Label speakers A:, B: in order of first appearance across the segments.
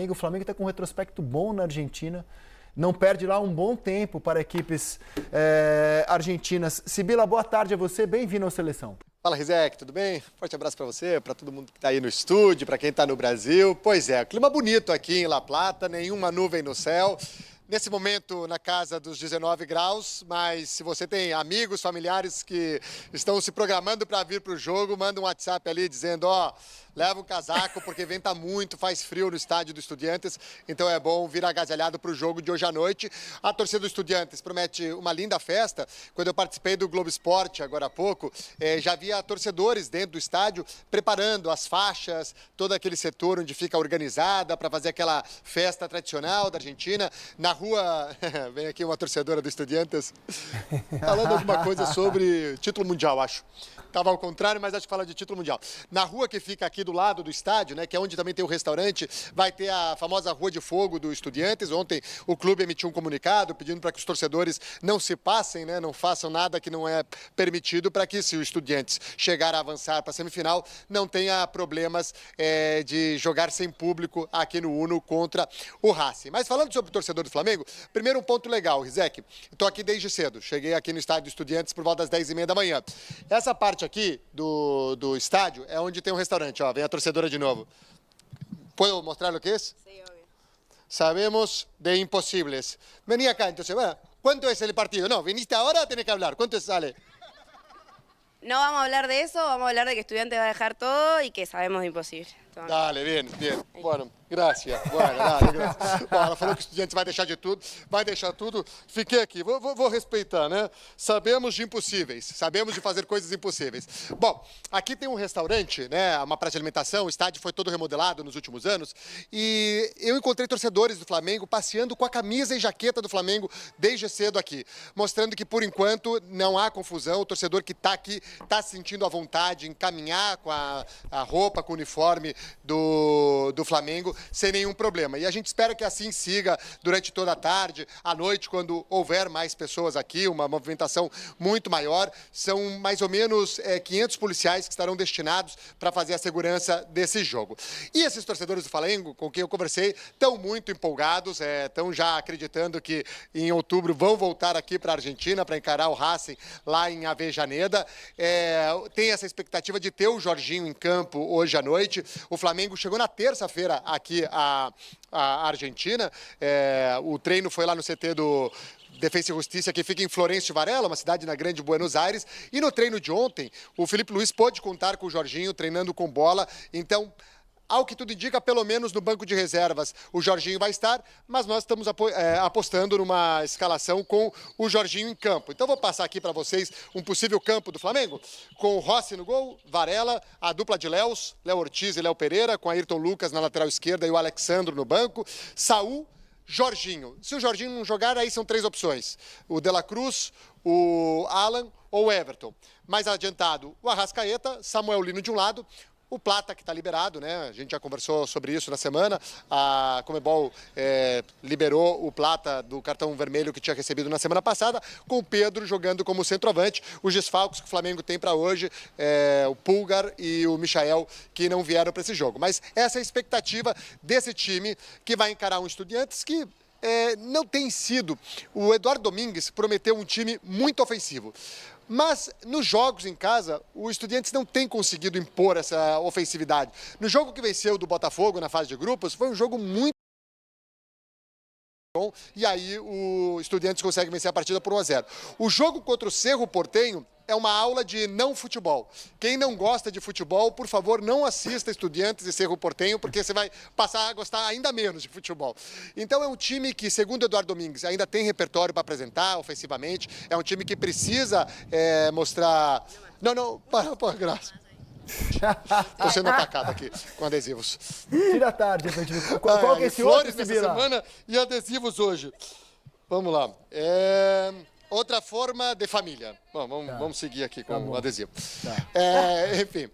A: Flamengo. O Flamengo está com um retrospecto bom na Argentina. Não perde lá um bom tempo para equipes argentinas. Sibila, boa tarde a você. Bem-vindo ao Seleção.
B: Fala, Rizek, tudo bem? Forte abraço para você, para todo mundo que está aí no estúdio, para quem está no Brasil. Pois é, clima bonito aqui em La Plata, nenhuma nuvem no céu. Nesse momento, na casa dos 19 graus, mas se você tem amigos, familiares que estão se programando para vir para o jogo, manda um WhatsApp ali dizendo, leva um casaco porque venta muito, faz frio no estádio do Estudiantes, então é bom vir agasalhado para o jogo de hoje à noite. A torcida do Estudiantes promete uma linda festa. Quando eu participei do Globo Esporte agora há pouco, já havia torcedores dentro do estádio preparando as faixas, todo aquele setor onde fica organizada para fazer aquela festa tradicional da Argentina. Na rua, vem aqui uma torcedora do Estudiantes, falando alguma coisa sobre título mundial, acho. Estava ao contrário, mas acho que fala de título mundial. Na rua que fica aqui do lado do estádio, né, que é onde também tem o restaurante, vai ter a famosa Rua de Fogo do Estudiantes. Ontem o clube emitiu um comunicado pedindo para que os torcedores não se passem, né, não façam nada que não é permitido, para que, se o Estudiantes chegar a avançar para a semifinal, não tenha problemas de jogar sem público aqui no Uno contra o Racing. Mas falando sobre o torcedor do Flamengo, primeiro um ponto legal, Rizek. Estou aqui desde cedo, cheguei aqui no estádio do Estudiantes por volta das 10h30 da manhã. Essa parte aqui do estádio é onde tem um restaurante, ó, vem a torcedora de novo. ¿Puedo mostrar lo que es?
C: Sí, obvio.
B: Sabemos de imposibles. Vení acá, entonces, bueno, ¿cuánto es el partido? No, viniste ahora, tenés que hablar. ¿Cuánto sale?
C: No vamos a hablar de eso, vamos a hablar de que Estudiante va a dejar todo y que sabemos de imposible. Toma.
B: Dale, bien, bien. Bueno, gracias. Bueno, dale, gracias. Bom, ela falou que o Estudiantes vai deixar de tudo, vai deixar tudo. Fiquei aqui, vou respeitar, né? Sabemos de impossíveis, sabemos de fazer coisas impossíveis. Bom, aqui tem um restaurante, né? Uma praça de alimentação, o estádio foi todo remodelado nos últimos anos e eu encontrei torcedores do Flamengo passeando com a camisa e jaqueta do Flamengo desde cedo aqui, mostrando que, por enquanto, não há confusão. O torcedor que está aqui está se sentindo à vontade em caminhar com a roupa, com o uniforme do Flamengo, sem nenhum problema. E a gente espera que assim siga durante toda a tarde, à noite, quando houver mais pessoas aqui, uma movimentação muito maior. São mais ou menos 500 policiais que estarão destinados para fazer a segurança desse jogo. E esses torcedores do Flamengo, com quem eu conversei, estão muito empolgados, estão já acreditando que em outubro vão voltar aqui para a Argentina para encarar o Racing lá em Avejaneda. Tem essa expectativa de ter o Jorginho em campo hoje à noite. O Flamengo chegou na terça-feira aqui à Argentina. O treino foi lá no CT do Defensa e Justiça, que fica em Florencio Varela, uma cidade na Grande Buenos Aires. E no treino de ontem, o Felipe Luiz pôde contar com o Jorginho treinando com bola. Então, ao que tudo indica, pelo menos no banco de reservas, o Jorginho vai estar, mas nós estamos apostando numa escalação com o Jorginho em campo. Então vou passar aqui para vocês um possível campo do Flamengo, com o Rossi no gol, Varela, a dupla de Léo Ortiz e Léo Pereira, com Ayrton Lucas na lateral esquerda e o Alexandro no banco, Saul, Jorginho. Se o Jorginho não jogar, aí são 3 opções: o De La Cruz, o Alan ou o Everton. Mais adiantado, o Arrascaeta, Samuel Lino de um lado, o Plata, que está liberado, né? A gente já conversou sobre isso na semana. A Conmebol liberou o Plata do cartão vermelho que tinha recebido na semana passada, com o Pedro jogando como centroavante. Os desfalques que o Flamengo tem para hoje, o Pulgar e o Michael, que não vieram para esse jogo. Mas essa é a expectativa desse time, que vai encarar um Estudiantes que não tem sido. O Eduardo Domingues prometeu um time muito ofensivo. Mas nos jogos em casa, o Estudiantes não tem conseguido impor essa ofensividade. No jogo que venceu do Botafogo na fase de grupos, foi um jogo muito bom, e aí o Estudiantes consegue vencer a partida por 1-0. O jogo contra o Cerro Porteño é uma aula de não futebol. Quem não gosta de futebol, por favor, não assista Estudiantes e Cerro Porteño, porque você vai passar a gostar ainda menos de futebol. Então é um time que, segundo Eduardo Domingues, ainda tem repertório para apresentar ofensivamente. É um time que precisa mostrar... Não, para, graça. Estou sendo atacado aqui com adesivos.
A: Tira a tarde, qual que é esse
B: flores
A: outro,
B: nessa
A: Sibila?
B: semana e adesivos hoje. Vamos lá. Outra forma de família. Bom, vamos seguir aqui com o adesivo.
A: Tá.
B: Enfim,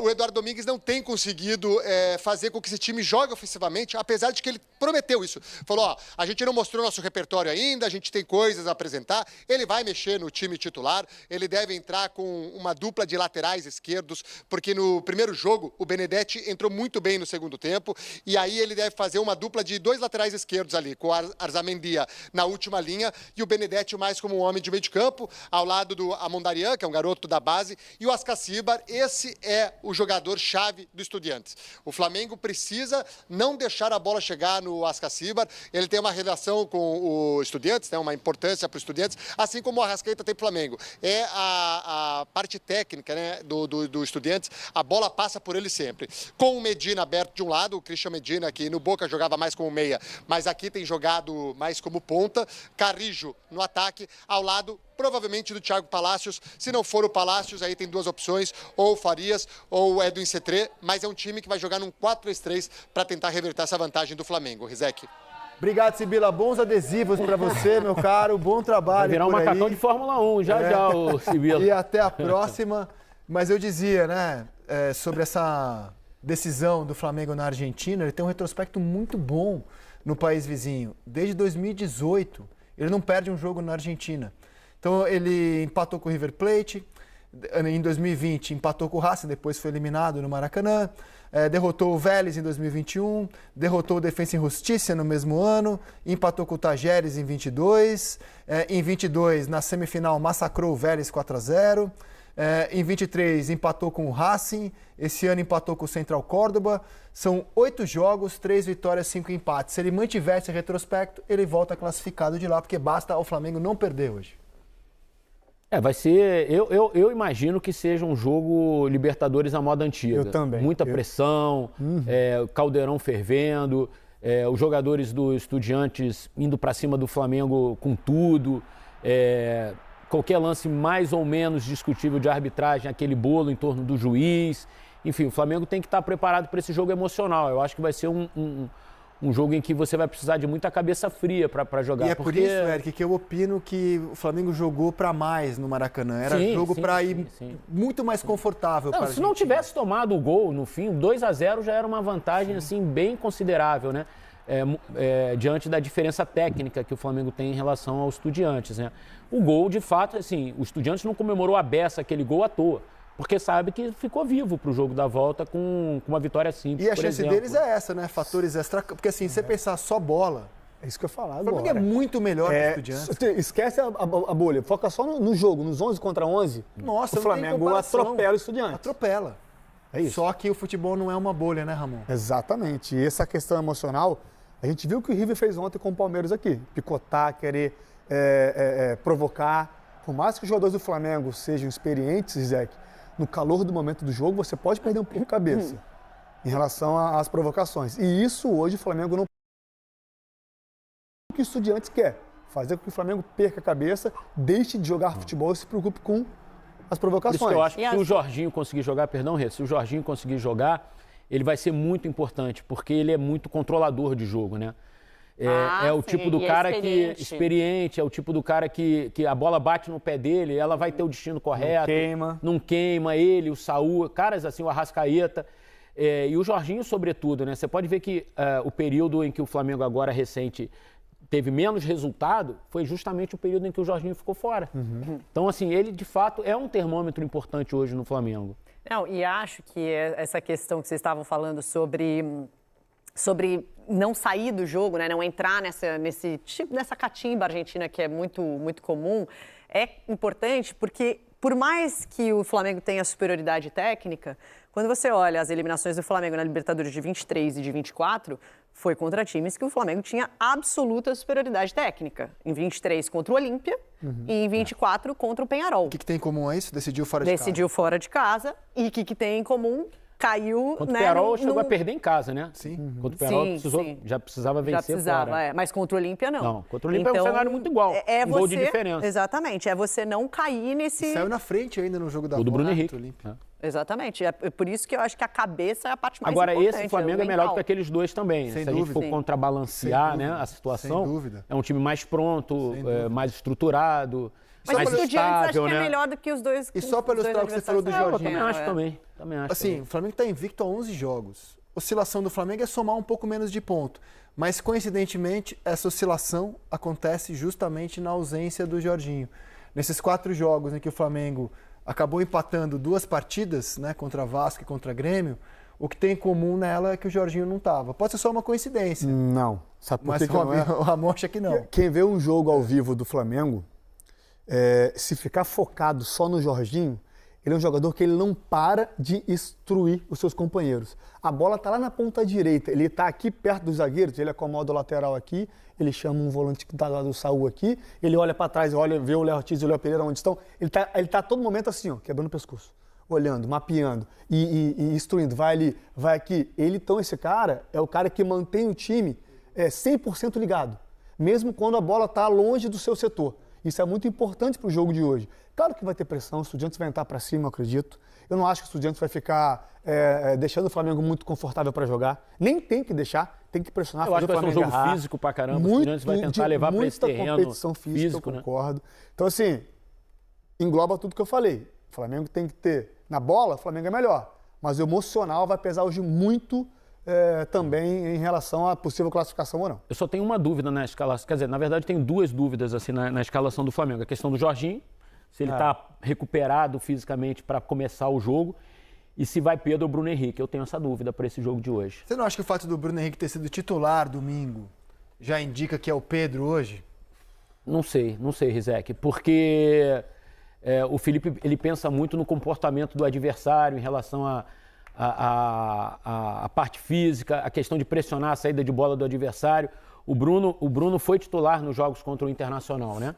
B: o Eduardo Domingues não tem conseguido fazer com que esse time jogue ofensivamente, apesar de que ele prometeu isso. Falou, ó, a gente não mostrou nosso repertório ainda, a gente tem coisas a apresentar, ele vai mexer no time titular, ele deve entrar com uma dupla de laterais esquerdos, porque no primeiro jogo o Benedetti entrou muito bem no segundo tempo, e aí ele deve fazer uma dupla de 2 laterais esquerdos ali, com o Arzamendia na última linha, e o Benedetti mais como um homem de meio de campo, ao lado do Amondarian, que é um garoto da base, e o Ascacibar, esse é o jogador-chave do Estudiantes. O Flamengo precisa não deixar a bola chegar no Ascacibar, ele tem uma relação com o Estudiantes, né, uma importância para o Estudiantes, assim como o Arrascaeta tem para o Flamengo. É a parte técnica, né, do Estudiantes, a bola passa por ele sempre. Com o Medina aberto de um lado, o Christian Medina, que no Boca jogava mais como meia, mas aqui tem jogado mais como ponta, Carrijo no ataque, ao lado provavelmente do Thiago Palacios. Se não for o Palacios, aí tem 2 opções, ou o Farias ou o Edwin Cetré, mas é um time que vai jogar num 4-3-3 para tentar reverter essa vantagem do Flamengo. Rizek.
A: Obrigado, Sibila. Bons adesivos para você, meu caro. Bom trabalho.
D: Vai virar um macacão
A: aí
D: de Fórmula 1, já, o Sibila.
A: E até a próxima. Mas eu dizia, né, sobre essa decisão do Flamengo na Argentina, ele tem um retrospecto muito bom no país vizinho. Desde 2018, ele não perde um jogo na Argentina. Então, ele empatou com o River Plate, em 2020 empatou com o Racing, depois foi eliminado no Maracanã, derrotou o Vélez em 2021, derrotou o Defensa e Justiça no mesmo ano, empatou com o Tajeres em 22, em 22, na semifinal, massacrou o Vélez 4-0, em 23 empatou com o Racing, esse ano empatou com o Central Córdoba. São 8 jogos, 3 vitórias, 5 empates. Se ele mantiver esse retrospecto, ele volta classificado de lá, porque basta ao Flamengo não perder hoje.
D: Vai ser. Eu imagino que seja um jogo Libertadores à moda antiga.
E: Eu também.
D: Muita pressão, caldeirão fervendo, os jogadores do Estudiantes indo para cima do Flamengo com tudo. Qualquer lance mais ou menos discutível de arbitragem, aquele bolo em torno do juiz. Enfim, o Flamengo tem que estar preparado para esse jogo emocional. Eu acho que vai ser um jogo em que você vai precisar de muita cabeça fria para jogar.
A: E é por isso, Eric, que eu opino que o Flamengo jogou para mais no Maracanã. Era jogo para ir muito mais confortável.
D: Não, se não tivesse tomado o gol no fim, 2-0 já era uma vantagem assim, bem considerável, né? Diante da diferença técnica que o Flamengo tem em relação aos Estudiantes, né? O gol, de fato, assim, o Estudiantes não comemorou a beça aquele gol à toa, porque sabe que ficou vivo para o jogo da volta com uma vitória simples,
A: e a chance deles é essa, né? Fatores extra... Porque assim, se você pensar só bola...
E: É isso que eu ia falar
A: agora. O Flamengo é muito melhor que o Estudiantes.
E: Esquece a bolha, foca só no jogo, nos 11 contra 11.
A: Nossa,
E: o Flamengo atropela o Estudiantes.
A: Atropela.
E: É isso.
A: Só que o futebol não é uma bolha, né, Ramon?
E: Exatamente. E essa questão emocional, a gente viu o que o River fez ontem com o Palmeiras aqui. Picotar, querer provocar. Por mais que os jogadores do Flamengo sejam experientes, Zé, no calor do momento do jogo, você pode perder um pouco a cabeça em relação às provocações. E isso hoje o Flamengo não... O que o Estudiantes quer? Fazer com que o Flamengo perca a cabeça, deixe de jogar futebol e se preocupe com as provocações.
D: Por isso que eu acho que se o Jorginho conseguir jogar, se o Jorginho conseguir jogar, ele vai ser muito importante, porque ele é muito controlador de jogo, né? É o tipo do cara que experiente, é o tipo do cara que a bola bate no pé dele, ela vai ter o destino correto. Não queima ele, o Saúl, caras assim, o Arrascaeta. E o Jorginho, sobretudo, né? Você pode ver que o período em que o Flamengo agora recente teve menos resultado foi justamente o período em que o Jorginho ficou fora. Então, assim, ele de fato é um termômetro importante hoje no Flamengo.
F: Não, e acho que essa questão que vocês estavam falando sobre não sair do jogo, né, não entrar nessa catimba argentina que é muito, muito comum, é importante porque, por mais que o Flamengo tenha superioridade técnica, quando você olha as eliminações do Flamengo na Libertadores de 23 e de 24, foi contra times que o Flamengo tinha absoluta superioridade técnica. Em 23 contra o Olímpia e em 24 contra o Penharol.
A: O que tem em comum é isso? Decidiu fora de casa.
F: Decidiu fora de casa. E o que tem em comum? Caiu,
D: contra o Penharol chegou a perder em casa, né?
A: Sim.
D: Contra o Penharol já precisava vencer. Já precisava,
F: fora. Mas contra o Olímpia não.
D: Não, contra o Olímpia é um cenário muito igual. Um gol de diferença.
F: Exatamente, é você não cair nesse...
A: E saiu na frente ainda no jogo da
D: bola. O do Bruno
A: Henrique.
F: Exatamente, é por isso que eu acho que a cabeça é a parte mais
D: importante.
F: Agora,
D: esse Flamengo é melhor do que aqueles dois também.
A: Sem
D: Se
A: dúvida.
D: A gente for contrabalancear, né, a situação, é um time mais pronto, mais estruturado.
F: Mas o Estudiantes acho que é melhor do que os dois.
A: E só pelo histórico que você falou do Jorginho.
D: Eu também acho.
A: Assim, o Flamengo está invicto a 11 jogos. Oscilação do Flamengo é somar um pouco menos de ponto. Mas, coincidentemente, essa oscilação acontece justamente na ausência do Jorginho. Nesses 4 jogos em que o Flamengo acabou empatando 2 partidas, né, contra Vasco e contra Grêmio, o que tem em comum nela é que o Jorginho não estava. Pode ser só uma coincidência.
E: Não. Sabe por
A: mas
E: que não é?
A: O Ramon acha que não.
E: Quem vê um jogo ao vivo do Flamengo, se ficar focado só no Jorginho, ele é um jogador que ele não para de instruir os seus companheiros. A bola está lá na ponta direita, ele está aqui perto dos zagueiros, ele acomoda o lateral aqui, ele chama um volante que está lá do Saúl aqui, ele olha para trás, vê o Léo Ortiz e o Léo Pereira onde estão, ele tá a todo momento assim, ó, quebrando o pescoço, olhando, mapeando e instruindo, vai ali, vai aqui. Então esse cara é o cara que mantém o time 100% ligado, mesmo quando a bola está longe do seu setor. Isso é muito importante para o jogo de hoje. Claro que vai ter pressão, o Estudiantes vai entrar para cima, eu acredito. Eu não acho que o Estudiantes vai ficar deixando o Flamengo muito confortável para jogar. Nem tem que deixar, tem que pressionar.
D: Eu acho que vai ser um jogo físico para caramba. O Estudiantes vai tentar levar para esse terreno
E: competição física, eu concordo. Então, assim, engloba tudo que eu falei. O Flamengo tem que ter... Na bola, o Flamengo é melhor. Mas o emocional vai pesar hoje muito também em relação à possível classificação ou não.
D: Eu só tenho uma dúvida na escalação. Quer dizer, na verdade, tenho 2 dúvidas assim, na escalação do Flamengo. A questão do Jorginho, se ele está recuperado fisicamente para começar o jogo, e se vai Pedro ou Bruno Henrique. Eu tenho essa dúvida para esse jogo de hoje.
A: Você não acha que o fato do Bruno Henrique ter sido titular domingo já indica que é o Pedro hoje?
D: Não sei, Rizek, porque o Felipe ele pensa muito no comportamento do adversário em relação a parte física, a questão de pressionar a saída de bola do adversário. O Bruno foi titular nos jogos contra o Internacional, né?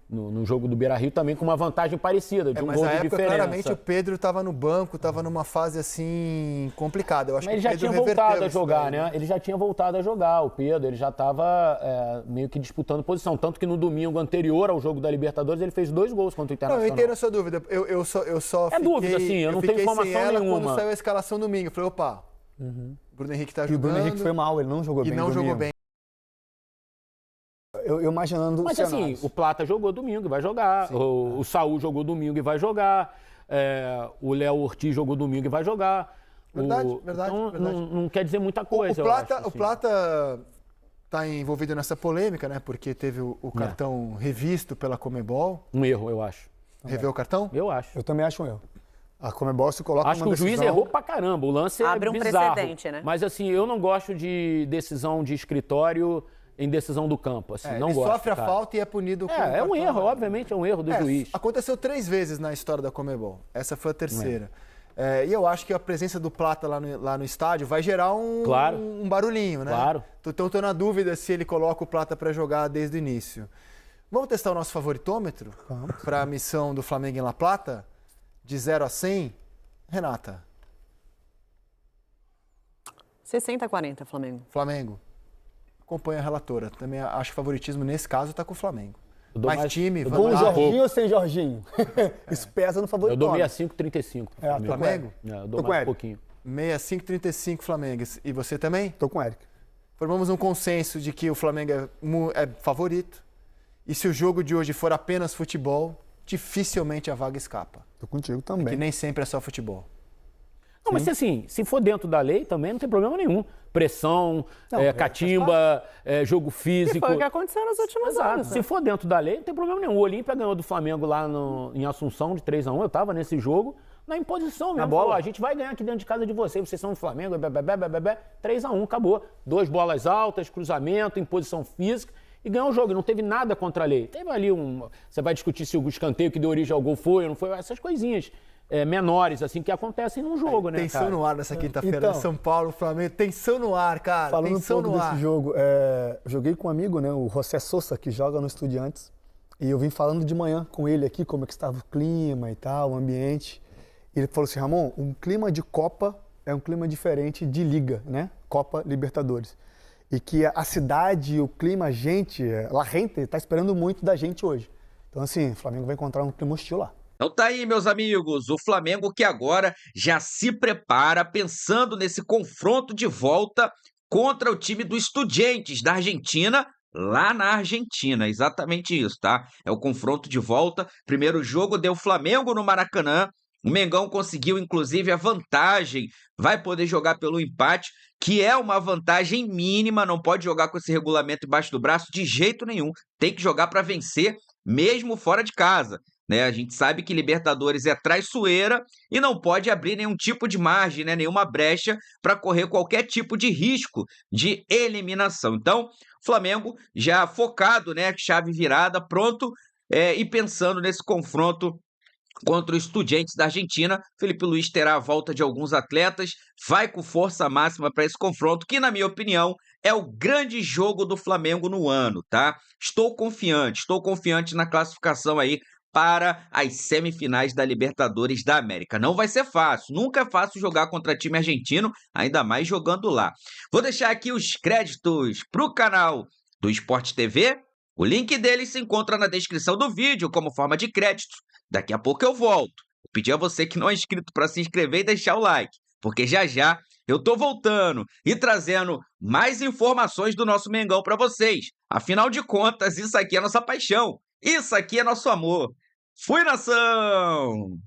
D: No jogo do Beira-Rio também com uma vantagem parecida, de um gol de diferença. Mas
A: claramente o Pedro estava no banco, estava numa fase assim complicada. Eu acho
D: Mas
A: que
D: ele já tinha voltado a jogar, né? Ele já tinha voltado a jogar, o Pedro, ele já estava meio que disputando posição. Tanto que no domingo anterior ao jogo da Libertadores ele fez 2 gols contra o Internacional.
A: Não, eu entendo a sua dúvida. Eu só fiquei...
D: dúvida, sim, eu não tenho informação nenhuma.
A: Quando saiu a escalação domingo, eu falei, opa, o Bruno Henrique tá jogando.
E: E o Bruno Henrique foi mal, ele não jogou bem.
A: E não jogou bem.
E: Eu imaginando
D: Mas assim, o Plata jogou domingo e vai jogar, o Saúl jogou domingo e vai jogar, o Léo Ortiz jogou domingo e vai jogar.
A: Verdade.
D: Então, não quer dizer muita coisa,
A: o Plata está envolvido nessa polêmica, né? Porque teve o cartão revisto pela Conmebol.
D: Um erro, eu acho.
A: Reveu o cartão?
D: Eu acho.
E: Eu também acho um erro. A Conmebol se coloca
D: Acho que o juiz errou pra caramba, o lance
F: abre
D: é
F: um
D: bizarro.
F: precedente, né?
D: Mas assim, eu não gosto de decisão de escritório em decisão do campo, assim, não
A: ele
D: gosto.
A: Sofre a falta e é punido com
D: é um erro, obviamente é um erro do juiz.
A: Aconteceu 3 vezes na história da Conmebol. Essa foi a terceira. E eu acho que a presença do Plata lá no estádio vai gerar um barulhinho, né?
D: Claro.
A: Então estou na dúvida se ele coloca o Plata para jogar desde o início. Vamos testar o nosso favoritômetro para a missão do Flamengo em La Plata? De 0 a 100? Renata.
F: 60-40, Flamengo.
A: Flamengo. Acompanha a relatora. Também acho que o favoritismo nesse caso está com o Flamengo. Mais time,
E: com Jorginho ou sem Jorginho? Isso pesa no favoritismo.
D: Eu dou 65-35.
A: Flamengo?
D: Eu dou mais um pouquinho.
A: 65-35 Flamengo. E você também?
E: Tô com o Eric.
A: Formamos um consenso de que o Flamengo é favorito. E se o jogo de hoje for apenas futebol, dificilmente a vaga escapa.
E: Tô contigo também.
A: Que nem sempre é só futebol.
D: Não, mas assim, se for dentro da lei também não tem problema nenhum. Pressão, catimba, jogo físico.
F: E foi o que aconteceu nos últimos anos.
D: Se for dentro da lei, não tem problema nenhum. O Olímpia ganhou do Flamengo lá em Assunção de 3-1. Eu tava nesse jogo, na imposição mesmo.
E: Na bola.
D: Falou, a gente vai ganhar aqui dentro de casa de vocês são do Flamengo, 3-1, acabou. 2 bolas altas, cruzamento, imposição física. E ganhou o jogo, e não teve nada contra a lei. Teve ali você vai discutir se o escanteio que deu origem ao gol foi ou não foi, essas coisinhas menores, assim, que acontecem num jogo, né,
A: tensão
D: cara?
A: No ar nessa quinta-feira, São Paulo, Flamengo, tensão no ar, cara.
E: Falando
A: tensão
E: um pouco
A: no ar.
E: desse jogo, joguei com um amigo, né, o José Sousa, que joga no Estudiantes, e eu vim falando de manhã com ele aqui, como é que estava o clima e tal, o ambiente. E ele falou assim, Ramon, um clima de Copa é um clima diferente de Liga, né? Copa Libertadores. E que a cidade, o clima, a gente, La Gente, está esperando muito da gente hoje. Então, assim, o Flamengo vai encontrar um clima hostil lá.
G: Então tá aí, meus amigos, o Flamengo que agora já se prepara pensando nesse confronto de volta contra o time do Estudiantes da Argentina lá na Argentina. Exatamente isso, tá? É o confronto de volta. Primeiro jogo deu Flamengo no Maracanã. O Mengão conseguiu, inclusive, a vantagem. Vai poder jogar pelo empate, que é uma vantagem mínima. Não pode jogar com esse regulamento embaixo do braço de jeito nenhum. Tem que jogar para vencer, mesmo fora de casa. Né? A gente sabe que Libertadores é traiçoeira e não pode abrir nenhum tipo de margem, né? Nenhuma brecha para correr qualquer tipo de risco de eliminação. Então, Flamengo já focado, né? Chave virada, pronto, e pensando nesse confronto contra o Estudiantes da Argentina. Felipe Luiz terá a volta de alguns atletas, vai com força máxima para esse confronto, que, na minha opinião, é o grande jogo do Flamengo no ano, tá? Estou confiante na classificação aí para as semifinais da Libertadores da América. Não vai ser fácil, nunca é fácil jogar contra time argentino, ainda mais jogando lá. Vou deixar aqui os créditos para o canal do Sport TV. O link dele se encontra na descrição do vídeo como forma de crédito. Daqui a pouco eu volto. Vou pedir a você que não é inscrito para se inscrever e deixar o like, porque já já eu tô voltando e trazendo mais informações do nosso Mengão para vocês. Afinal de contas, isso aqui é nossa paixão. Isso aqui é nosso amor. Fui, nação!